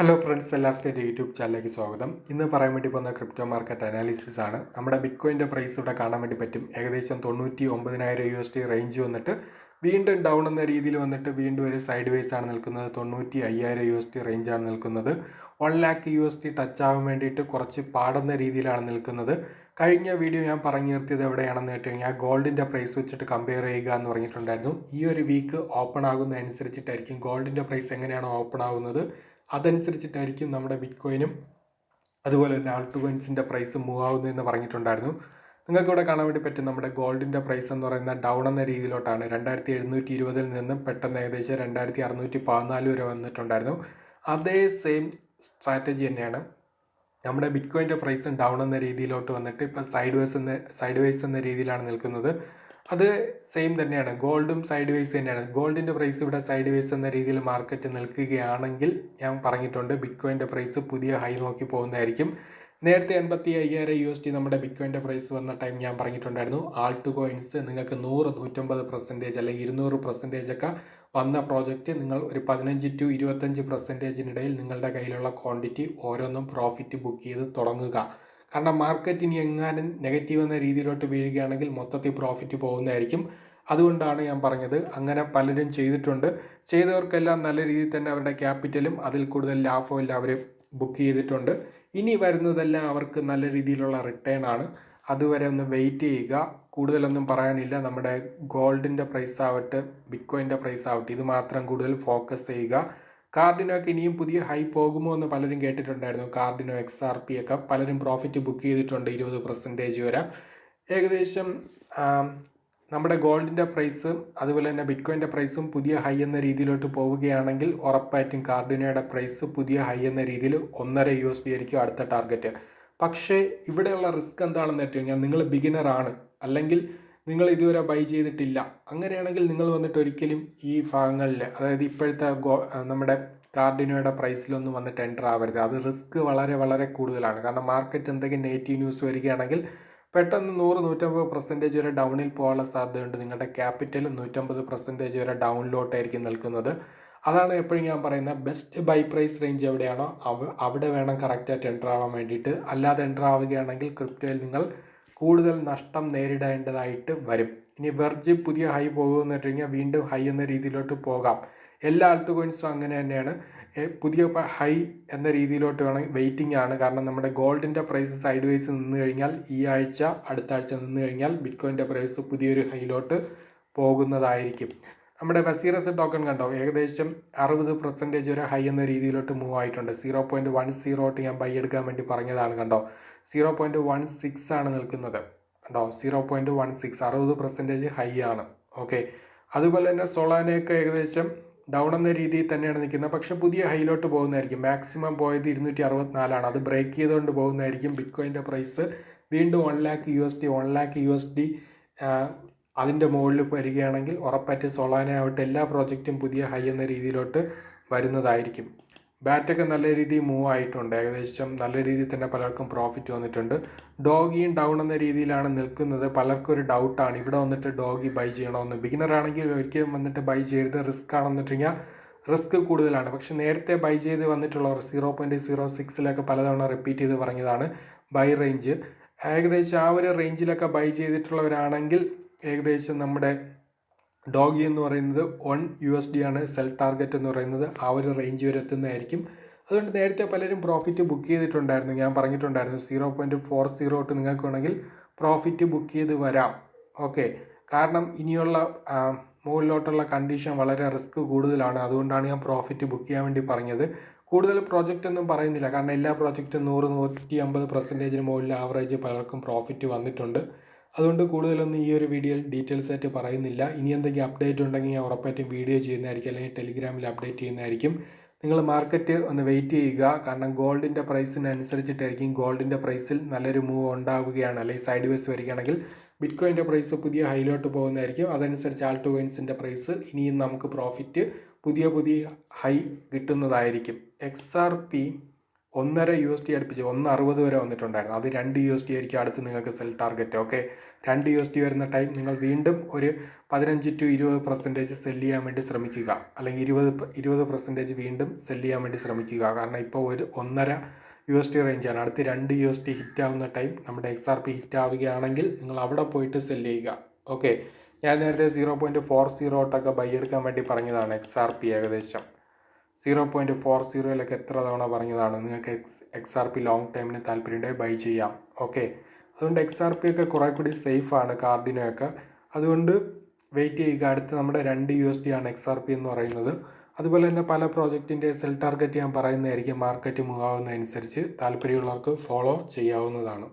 Hello friends, എല്ലാവർക്കും എൻ്റെ YouTube ചാനലിലേക്ക് സ്വാഗതം. ഇന്ന് പറയാൻ വേണ്ടി പോകുന്ന ക്രിപ്റ്റോ മാർക്കറ്റ് അനാലിസിസ് ആണ്. നമ്മുടെ ബിറ്റ്കോയിൻ്റെ പ്രൈസ് ഇവിടെ കാണാൻ വേണ്ടി പറ്റും. ഏകദേശം 99,000 USD റേഞ്ച് വന്നിട്ട് വീണ്ടും ഡൗൺ എന്ന രീതിയിൽ വന്നിട്ട് വീണ്ടും ഒരു സൈഡ് വേസ് ആണ് നിൽക്കുന്നത്. 95,000 USD റേഞ്ചാണ് നിൽക്കുന്നത്. 1,00,000 USD ടച്ച് ആവാൻ വേണ്ടിയിട്ട് കുറച്ച് പാടുന്ന രീതിയിലാണ് നിൽക്കുന്നത്. കഴിഞ്ഞ വീഡിയോ ഞാൻ പറഞ്ഞു നിർത്തിയത് എവിടെയാണെന്ന് കേട്ട് കഴിഞ്ഞാൽ ഗോൾഡിൻ്റെ പ്രൈസ് വെച്ചിട്ട് കമ്പയർ ചെയ്യുക എന്ന് പറഞ്ഞിട്ടുണ്ടായിരുന്നു. ഈ ഒരു വീക്ക് ഓപ്പൺ ആകുന്നതനുസരിച്ചിട്ടായിരിക്കും ഗോൾഡിൻ്റെ പ്രൈസ് എങ്ങനെയാണ് ഓപ്പൺ ആകുന്നത് അതനുസരിച്ചിട്ടായിരിക്കും നമ്മുടെ ബിറ്റ്കോയിനും അതുപോലെ തന്നെ ആൾട്ട് കോയിൻസിൻ്റെ പ്രൈസ് മൂവ് ആവുന്നതെന്ന് പറഞ്ഞിട്ടുണ്ടായിരുന്നു. നിങ്ങൾക്ക് ഇവിടെ കാണാൻ വേണ്ടി പറ്റും നമ്മുടെ ഗോൾഡിൻ്റെ പ്രൈസ് എന്ന് പറയുന്നത് ഡൗൺ എന്ന രീതിയിലോട്ടാണ്. 2,720 നിന്ന് പെട്ടെന്ന് ഏകദേശം 2,614 വരെ വന്നിട്ടുണ്ടായിരുന്നു. അതേ സെയിം സ്ട്രാറ്റജി തന്നെയാണ് നമ്മുടെ ബിറ്റ്കോയിൻ്റെ പ്രൈസും ഡൗൺ എന്ന രീതിയിലോട്ട് വന്നിട്ട് ഇപ്പോൾ സൈഡ് വേസ് എന്ന രീതിയിലാണ് നിൽക്കുന്നത്. അത് സെയിം തന്നെയാണ്. ഗോൾഡും സൈഡ് വേസ് തന്നെയാണ്. ഗോൾഡിൻ്റെ പ്രൈസ് ഇവിടെ സൈഡ് വേസ് എന്ന രീതിയിൽ മാർക്കറ്റ് നിൽക്കുകയാണെങ്കിൽ ഞാൻ പറഞ്ഞിട്ടുണ്ട് ബിറ്റ്കോയിൻ്റെ പ്രൈസ് പുതിയ ഹൈ നോക്കി പോകുന്നതായിരിക്കും. നേരത്തെ 85,000 USD നമ്മുടെ ബിറ്റ്കോയിൻ്റെ പ്രൈസ് വന്ന ടൈം ഞാൻ പറഞ്ഞിട്ടുണ്ടായിരുന്നു. ആൾട്ട് കോയിൻസ് നിങ്ങൾക്ക് 100-150% അല്ലെങ്കിൽ 200% ഒക്കെ വന്ന പ്രോജക്റ്റ് നിങ്ങൾ ഒരു 15 to 25%-നിടയിൽ നിങ്ങളുടെ കയ്യിലുള്ള ക്വാണ്ടിറ്റി ഓരോന്നും പ്രോഫിറ്റ് ബുക്ക് ചെയ്ത് തുടങ്ങുക. കാരണം മാർക്കറ്റ് ഇനി എങ്ങാനും നെഗറ്റീവ് എന്ന രീതിയിലോട്ട് വീഴുകയാണെങ്കിൽ മൊത്തത്തിൽ പ്രോഫിറ്റ് പോകുന്നതായിരിക്കും. അതുകൊണ്ടാണ് ഞാൻ പറഞ്ഞത്. അങ്ങനെ പലരും ചെയ്തിട്ടുണ്ട്. ചെയ്തവർക്കെല്ലാം നല്ല രീതിയിൽ തന്നെ അവരുടെ ക്യാപിറ്റലും അതിൽ കൂടുതൽ ലാഭവും അവർ ബുക്ക് ചെയ്തിട്ടുണ്ട്. ഇനി വരുന്നതെല്ലാം അവർക്ക് നല്ല രീതിയിലുള്ള റിട്ടേൺ ആണ്. അതുവരെ ഒന്ന് വെയിറ്റ് ചെയ്യുക. കൂടുതലൊന്നും പറയാനില്ല. നമ്മുടെ ഗോൾഡിൻ്റെ പ്രൈസ് ആവട്ടെ ബിറ്റ്കോയിൻ്റെ പ്രൈസ് ആവട്ടെ ഇത് മാത്രം കൂടുതൽ ഫോക്കസ് ചെയ്യുക. കാർഡിനൊക്കെ ഇനിയും പുതിയ ഹൈ പോകുമോ എന്ന് പലരും കേട്ടിട്ടുണ്ടായിരുന്നു. കാർഡിനോ XRP ഒക്കെ പലരും പ്രോഫിറ്റ് ബുക്ക് ചെയ്തിട്ടുണ്ട് 20% വരെ. ഏകദേശം നമ്മുടെ ഗോൾഡിൻ്റെ പ്രൈസ് അതുപോലെ തന്നെ ബിറ്റ്കോയിൻ്റെ പ്രൈസും പുതിയ ഹൈ എന്ന രീതിയിലോട്ട് പോവുകയാണെങ്കിൽ ഉറപ്പായിട്ടും കാർഡിനോയുടെ പ്രൈസ് പുതിയ ഹൈ എന്ന രീതിയിൽ 1.5 USD ആയിരിക്കും അടുത്ത ടാർഗറ്റ്. പക്ഷേ ഇവിടെയുള്ള റിസ്ക് എന്താണെന്ന് വെച്ച് കഴിഞ്ഞാൽ നിങ്ങൾ ബിഗിനറാണ്, അല്ലെങ്കിൽ നിങ്ങൾ ഇതുവരെ ബൈ ചെയ്തിട്ടില്ല. അങ്ങനെയാണെങ്കിൽ നിങ്ങൾ വന്നിട്ട് ഒരിക്കലും ഈ ഭാഗങ്ങളിൽ, അതായത് ഇപ്പോഴത്തെ നമ്മുടെ കാർഡിനോയുടെ പ്രൈസിലൊന്നും വന്നിട്ട് എൻ്റർ ആവരുത്. അത് റിസ്ക് വളരെ വളരെ കൂടുതലാണ്. കാരണം മാർക്കറ്റ് എന്തെങ്കിലും നെഗറ്റീവ് ന്യൂസ് വരികയാണെങ്കിൽ പെട്ടെന്ന് 100-150% വരെ ഡൗണിൽ പോകാനുള്ള സാധ്യതയുണ്ട്. നിങ്ങളുടെ ക്യാപിറ്റൽ 150% വരെ ഡൗണിലോട്ടായിരിക്കും നിൽക്കുന്നത്. അതാണ് എപ്പോഴും ഞാൻ പറയുന്നത്, ബെസ്റ്റ് ബൈ പ്രൈസ് റേഞ്ച് എവിടെയാണോ അവിടെ വേണം കറക്റ്റായിട്ട് എൻ്റർ ആവാൻ വേണ്ടിയിട്ട്. അല്ലാതെ എൻ്റർ ആവുകയാണെങ്കിൽ ക്രിപ്റ്റോയിൽ നിങ്ങൾ കൂടുതൽ നഷ്ടം നേരിടേണ്ടതായിട്ട് വരും. ഇനി വെർജ് പുതിയ ഹൈ പോകുമെന്ന് വെച്ച് കഴിഞ്ഞാൽ വീണ്ടും ഹൈ എന്ന രീതിയിലോട്ട് പോകാം. എല്ലാ ആൾട്ട് കോയിൻസും അങ്ങനെ തന്നെയാണ്. പുതിയ ഹൈ എന്ന രീതിയിലോട്ട് വേണം വെയിറ്റിംഗ് ആണ്. കാരണം നമ്മുടെ ഗോൾഡിൻ്റെ പ്രൈസ് സൈഡ് വേസ് നിന്ന് കഴിഞ്ഞാൽ ഈ ആഴ്ച അടുത്ത ആഴ്ച നിന്ന് കഴിഞ്ഞാൽ ബിറ്റ്കോയിൻ്റെ പ്രൈസ് പുതിയൊരു ഹൈയിലോട്ട് പോകുന്നതായിരിക്കും. നമ്മുടെ വസീറസ് ടോക്കൺ കണ്ടോ, ഏകദേശം 60% വരെ ഹൈ എന്ന രീതിയിലോട്ട് മൂവ് ആയിട്ടുണ്ട്. 0.10 ഞാൻ ബൈ എടുക്കാൻ വേണ്ടി പറഞ്ഞതാണ്. കണ്ടോ 0.16 ആണ് നിൽക്കുന്നത്. കണ്ടോ 0.16 60% ഹൈ ആണ്. ഓക്കെ, അതുപോലെ തന്നെ സൊളാനയൊക്കെ ഏകദേശം ഡൗൺ എന്ന രീതിയിൽ തന്നെയാണ് നിൽക്കുന്നത്. പക്ഷേ പുതിയ ഹൈയിലോട്ട് പോകുന്നതായിരിക്കും. മാക്സിമം പോയത് 264 ആണ്. അത് ബ്രേക്ക് ചെയ്തുകൊണ്ട് പോകുന്നതായിരിക്കും. ബിറ്റ്കോയിൻ്റെ പ്രൈസ് വീണ്ടും 1,00,000 USD അതിൻ്റെ മുകളിൽ വരികയാണെങ്കിൽ ഉറപ്പായിട്ട് സൊളാന ആവട്ടെ എല്ലാ പ്രോജക്റ്റും പുതിയ ഹൈ എന്ന രീതിയിലോട്ട് വരുന്നതായിരിക്കും. ബാറ്റൊക്കെ നല്ല രീതിയിൽ മൂവ് ആയിട്ടുണ്ട്. ഏകദേശം നല്ല രീതിയിൽ തന്നെ പലർക്കും പ്രോഫിറ്റ് വന്നിട്ടുണ്ട്. ഡോഗിയും ഡൗൺ എന്ന രീതിയിലാണ് നിൽക്കുന്നത്. പലർക്കും ഒരു ഡൗട്ടാണ് ഇവിടെ വന്നിട്ട് ഡോഗി ബൈ ചെയ്യണമെന്ന്. ബിഗിനർ ആണെങ്കിൽ ഒരിക്കലും വന്നിട്ട് ബൈ ചെയ്ത് റിസ്ക് ആണെന്ന് വെച്ച് കഴിഞ്ഞാൽ റിസ്ക് കൂടുതലാണ്. പക്ഷെ നേരത്തെ ബൈ ചെയ്ത് വന്നിട്ടുള്ളവർ 0.06 പലതവണ റിപ്പീറ്റ് ചെയ്ത് പറഞ്ഞതാണ് ബൈ റേഞ്ച്. ഏകദേശം ആ ഒരു റേഞ്ചിലൊക്കെ ബൈ ചെയ്തിട്ടുള്ളവരാണെങ്കിൽ ഏകദേശം നമ്മുടെ ഡോഗി എന്ന് പറയുന്നത് 1 USD ആണ് സെൽ ടാർഗറ്റ് എന്ന് പറയുന്നത്. ആ ഒരു റേഞ്ച് വരെ എത്തുന്നതായിരിക്കും. അതുകൊണ്ട് നേരത്തെ പലരും പ്രോഫിറ്റ് ബുക്ക് ചെയ്തിട്ടുണ്ടായിരുന്നു. ഞാൻ പറഞ്ഞിട്ടുണ്ടായിരുന്നു 0.40 നിങ്ങൾക്ക് വേണമെങ്കിൽ പ്രോഫിറ്റ് ബുക്ക് ചെയ്ത് വരാം. ഓക്കെ, കാരണം ഇനിയുള്ള മുകളിലോട്ടുള്ള കണ്ടീഷൻ വളരെ റിസ്ക് കൂടുതലാണ്. അതുകൊണ്ടാണ് ഞാൻ പ്രോഫിറ്റ് ബുക്ക് ചെയ്യാൻ വേണ്ടി പറഞ്ഞത്. കൂടുതൽ പ്രോജക്റ്റ് ഒന്നും പറയുന്നില്ല, കാരണം എല്ലാ പ്രോജക്റ്റും 100-150% മുകളിൽ ആവറേജ് പലർക്കും പ്രോഫിറ്റ് വന്നിട്ടുണ്ട്. അതുകൊണ്ട് കൂടുതലൊന്നും ഈ ഒരു വീഡിയോയിൽ ഡീറ്റെയിൽസ് ആയിട്ട് പറയുന്നില്ല. ഇനി എന്തെങ്കിലും അപ്ഡേറ്റ് ഉണ്ടെങ്കിൽ ഞാൻ ഉറപ്പായിട്ടും വീഡിയോ ചെയ്യുന്നതായിരിക്കും, അല്ലെങ്കിൽ ടെലിഗ്രാമിൽ അപ്ഡേറ്റ് ചെയ്യുന്നതായിരിക്കും. നിങ്ങൾ മാർക്കറ്റ് ഒന്ന് വെയിറ്റ് ചെയ്യുക. കാരണം ഗോൾഡിൻ്റെ പ്രൈസിനനുസരിച്ചിട്ടായിരിക്കും. ഗോൾഡിൻ്റെ പ്രൈസിൽ നല്ലൊരു മൂവ് ഉണ്ടാവുകയാണ് അല്ലെങ്കിൽ സൈഡ് വേസ് വരികയാണെങ്കിൽ ബിറ്റ്കോയിൻ്റെ പ്രൈസ് പുതിയ ഹൈയിലോട്ട് പോകുന്നതായിരിക്കും. അതനുസരിച്ച് ആൾട്ട് കോയിൻസിൻ്റെ പ്രൈസ് ഇനിയും നമുക്ക് പ്രോഫിറ്റ് പുതിയ ഹൈ കിട്ടുന്നതായിരിക്കും. XRP 1.5 USD അടുപ്പിച്ച് 1.60 വരെ വന്നിട്ടുണ്ടായിരുന്നു. അത് 2 USD ആയിരിക്കും അടുത്ത് നിങ്ങൾക്ക് സെൽ ടാർഗറ്റ്. ഓക്കെ, 2 USD വരുന്ന ടൈം നിങ്ങൾ വീണ്ടും ഒരു 15 to 20% സെല് ചെയ്യാൻ വേണ്ടി ശ്രമിക്കുക, അല്ലെങ്കിൽ 20% വീണ്ടും സെല് ചെയ്യാൻ വേണ്ടി ശ്രമിക്കുക. കാരണം ഇപ്പോൾ ഒരു 1.5 USD റേഞ്ചാണ്. അടുത്ത് 2 USD ഹിറ്റ് ആവുന്ന ടൈം നമ്മുടെ XRP ഹിറ്റ് ആവുകയാണെങ്കിൽ നിങ്ങൾ അവിടെ പോയിട്ട് സെല് ചെയ്യുക. ഓക്കെ, ഞാൻ നേരത്തെ 0.40 ബൈ എടുക്കാൻ വേണ്ടി പറഞ്ഞതാണ്. XRP ഏകദേശം 0.40 എത്ര തവണ പറഞ്ഞതാണ്. നിങ്ങൾക്ക് XRP ലോങ് ടൈമിന് താല്പര്യമുണ്ടെങ്കിൽ ബൈ ചെയ്യാം. ഓക്കെ, അതുകൊണ്ട് XRP ഒക്കെ കുറേ കൂടി സേഫാണ് കാർഡിനൊക്കെ. അതുകൊണ്ട് വെയിറ്റ് ചെയ്യുക. അടുത്ത് നമ്മുടെ 2 USD ആണ് XRP എന്ന് പറയുന്നത്. അതുപോലെ തന്നെ പല പ്രോജക്റ്റിൻ്റെ സെൽ ടാർഗറ്റ് ഞാൻ പറയുന്നതായിരിക്കും. മാർക്കറ്റ് മൂവ് ആവുന്നതനുസരിച്ച് താല്പര്യമുള്ളവർക്ക് ഫോളോ ചെയ്യാവുന്നതാണ്.